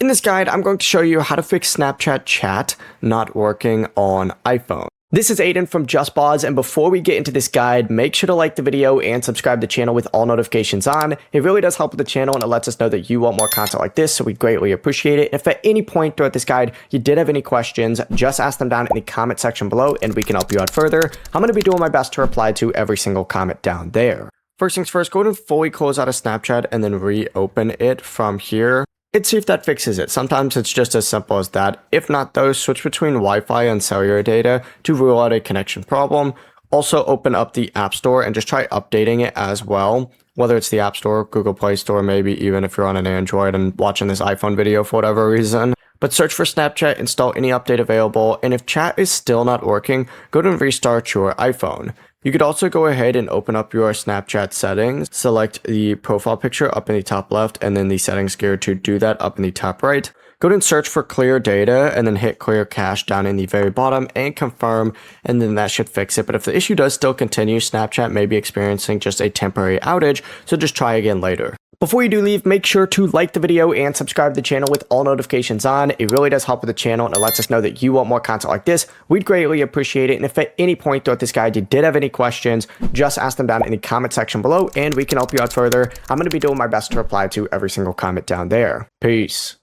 In this guide, I'm going to show you how to fix Snapchat chat not working on iPhone. This is Aiden from JustBoz, and before we get into this guide, make sure to like the video and subscribe to the channel with all notifications on. It really does help with the channel, and it lets us know that you want more content like this, so we greatly appreciate it. If at any point throughout this guide you did have any questions, just ask them down in the comment section below, and we can help you out further. I'm going to be doing my best to reply to every single comment down there. First things first, go ahead and fully close out of Snapchat and then reopen it from here. And see if that fixes it. Sometimes it's just as simple as that. If not though, switch between Wi-Fi and cellular data to rule out a connection problem. Also open up the App Store and just try updating it as well. Whether it's the App Store, Google Play Store, maybe even if you're on an Android and watching this iPhone video for whatever reason. But search for Snapchat, install any update available, and if chat is still not working, go ahead and restart your iPhone. You could also go ahead and open up your Snapchat settings, select the profile picture up in the top left, and then the settings gear to do that up in the top right. Go ahead and search for clear data, and then hit clear cache down in the very bottom and confirm, and then that should fix it. But if the issue does still continue, Snapchat may be experiencing just a temporary outage, so just try again later. Before you do leave, make sure to like the video and subscribe to the channel with all notifications on. It really does help with the channel, and it lets us know that you want more content like this. We'd greatly appreciate it. And if at any point throughout this guide you did have any questions, just ask them down in the comment section below, and we can help you out further. I'm going to be doing my best to reply to every single comment down there. Peace.